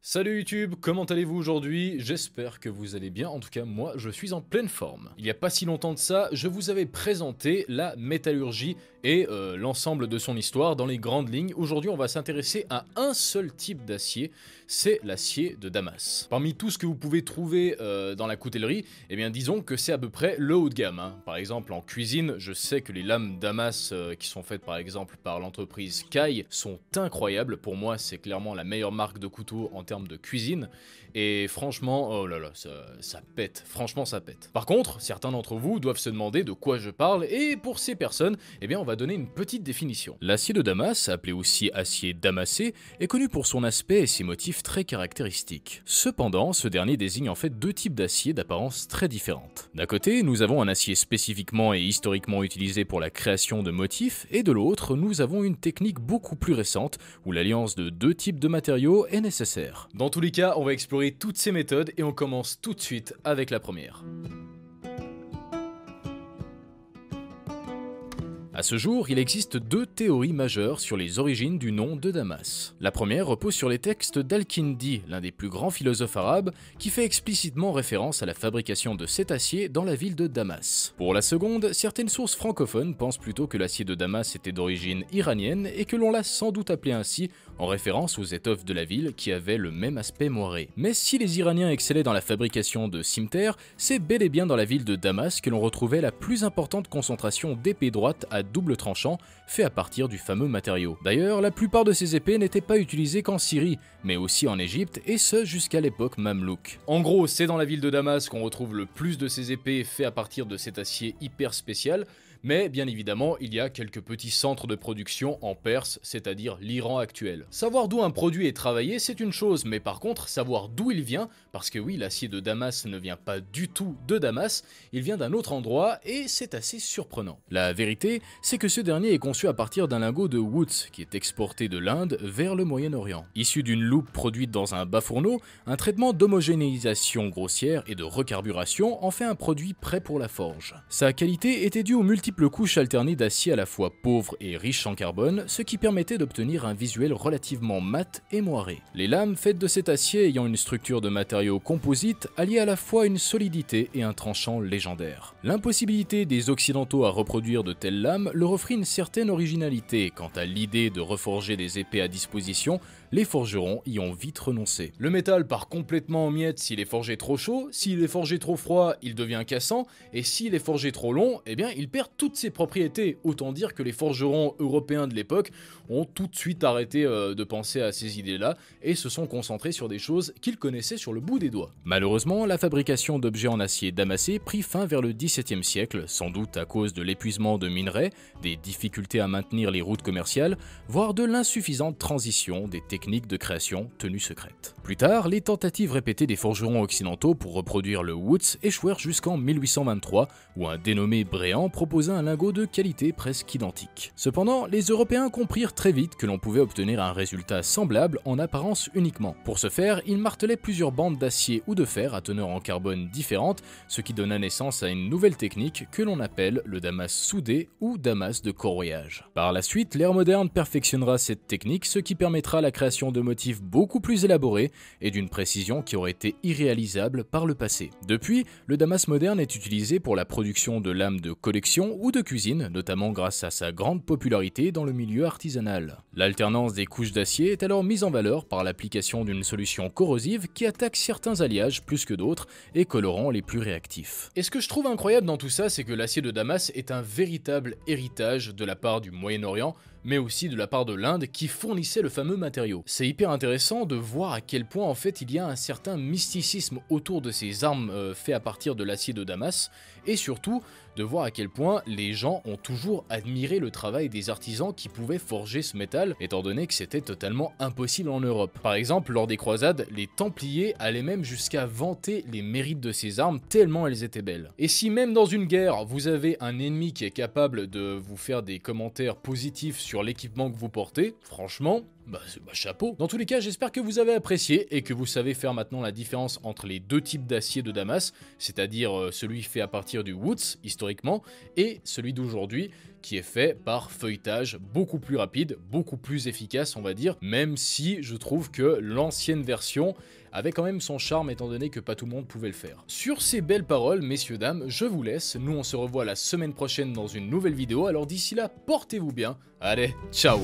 Salut YouTube, comment allez-vous aujourd'hui? J'espère que vous allez bien, en tout cas moi je suis en pleine forme. Il n'y a pas si longtemps de ça, je vous avais présenté la métallurgie et l'ensemble de son histoire dans les grandes lignes. Aujourd'hui on va s'intéresser à un seul type d'acier, c'est l'acier de Damas. Parmi tout ce que vous pouvez trouver dans la coutellerie, eh bien disons que c'est à peu près le haut de gamme, hein. Par exemple en cuisine, je sais que les lames Damas qui sont faites par exemple par l'entreprise Kai sont incroyables. Pour moi c'est clairement la meilleure marque de couteau en termes de cuisine, et franchement, oh là là, ça pète, franchement ça pète. Par contre, certains d'entre vous doivent se demander de quoi je parle, et pour ces personnes, eh bien on va donner une petite définition. L'acier de Damas, appelé aussi acier damassé, est connu pour son aspect et ses motifs très caractéristiques. Cependant, ce dernier désigne en fait deux types d'acier d'apparence très différentes. D'un côté, nous avons un acier spécifiquement et historiquement utilisé pour la création de motifs, et de l'autre, nous avons une technique beaucoup plus récente, où l'alliance de deux types de matériaux est nécessaire. Dans tous les cas, on va explorer toutes ces méthodes et on commence tout de suite avec la première. À ce jour, il existe deux théories majeures sur les origines du nom de Damas. La première repose sur les textes d'Al-Kindi, l'un des plus grands philosophes arabes, qui fait explicitement référence à la fabrication de cet acier dans la ville de Damas. Pour la seconde, certaines sources francophones pensent plutôt que l'acier de Damas était d'origine iranienne et que l'on l'a sans doute appelé ainsi en référence aux étoffes de la ville qui avaient le même aspect moiré. Mais si les Iraniens excellaient dans la fabrication de cimetères, c'est bel et bien dans la ville de Damas que l'on retrouvait la plus importante concentration d'épées droites à double tranchant fait à partir du fameux matériau. D'ailleurs, la plupart de ces épées n'étaient pas utilisées qu'en Syrie, mais aussi en Égypte, et ce jusqu'à l'époque mamelouk. En gros, c'est dans la ville de Damas qu'on retrouve le plus de ces épées faites à partir de cet acier hyper spécial, mais bien évidemment, il y a quelques petits centres de production en Perse, c'est-à-dire l'Iran actuel. Savoir d'où un produit est travaillé, c'est une chose, mais par contre, savoir d'où il vient, parce que oui, l'acier de Damas ne vient pas du tout de Damas, il vient d'un autre endroit, et c'est assez surprenant. La vérité, c'est que ce dernier est conçu à partir d'un lingot de Woods, qui est exporté de l'Inde vers le Moyen-Orient. Issu d'une loupe produite dans un bas-fourneau, un traitement d'homogénéisation grossière et de recarburation en fait un produit prêt pour la forge. Sa qualité était due aux multiples couches alternées d'acier à la fois pauvres et riches en carbone, ce qui permettait d'obtenir un visuel relativement mat et moiré. Les lames faites de cet acier ayant une structure de matériaux composites alliait à la fois une solidité et un tranchant légendaire. L'impossibilité des occidentaux à reproduire de telles lames leur offrit une certaine originalité. Quant à l'idée de reforger des épées à disposition, les forgerons y ont vite renoncé. Le métal part complètement en miettes s'il est forgé trop chaud, s'il est forgé trop froid, il devient cassant, et s'il est forgé trop long, eh bien il perd toutes ses propriétés. Autant dire que les forgerons européens de l'époque ont tout de suite arrêté de penser à ces idées-là et se sont concentrés sur des choses qu'ils connaissaient sur le bout des doigts. Malheureusement, la fabrication d'objets en acier damassé prit fin vers le XVIIe siècle, sans doute à cause de l'épuisement de minerais, des difficultés à maintenir les routes commerciales, voire de l'insuffisante transition des techniques de création tenues secrètes. Plus tard, les tentatives répétées des forgerons occidentaux pour reproduire le Woods échouèrent jusqu'en 1823, où un dénommé Bréant proposa un lingot de qualité presque identique. Cependant, les Européens comprirent très vite que l'on pouvait obtenir un résultat semblable en apparence uniquement. Pour ce faire, ils martelaient plusieurs bandes d'acier ou de fer à teneur en carbone différentes, ce qui donna naissance à une nouvelle technique que l'on appelle le damas soudé ou damas de corroyage. Par la suite, l'ère moderne perfectionnera cette technique, ce qui permettra la création de motifs beaucoup plus élaborés et d'une précision qui aurait été irréalisable par le passé. Depuis, le damas moderne est utilisé pour la production de lames de collection ou de cuisine, notamment grâce à sa grande popularité dans le milieu artisanal. L'alternance des couches d'acier est alors mise en valeur par l'application d'une solution corrosive qui attaque certains alliages plus que d'autres et colorants les plus réactifs. Et ce que je trouve incroyable dans tout ça, c'est que l'acier de Damas est un véritable héritage de la part du Moyen-Orient, mais aussi de la part de l'Inde qui fournissait le fameux matériau. C'est hyper intéressant de voir à quel point en fait il y a un certain mysticisme autour de ces armes faites à partir de l'acier de Damas, et surtout de voir à quel point les gens ont toujours admiré le travail des artisans qui pouvaient forger ce métal, étant donné que c'était totalement impossible en Europe. Par exemple, lors des croisades, les Templiers allaient même jusqu'à vanter les mérites de ces armes tellement elles étaient belles. Et si même dans une guerre, vous avez un ennemi qui est capable de vous faire des commentaires positifs sur l'équipement que vous portez, franchement, chapeau. Dans tous les cas, j'espère que vous avez apprécié et que vous savez faire maintenant la différence entre les deux types d'acier de Damas, c'est-à-dire celui fait à partir du Woods, historiquement, et celui d'aujourd'hui, qui est fait par feuilletage beaucoup plus rapide, beaucoup plus efficace, on va dire, même si je trouve que l'ancienne version avait quand même son charme étant donné que pas tout le monde pouvait le faire. Sur ces belles paroles, messieurs, dames, je vous laisse. Nous, on se revoit la semaine prochaine dans une nouvelle vidéo. Alors d'ici là, portez-vous bien. Allez, ciao!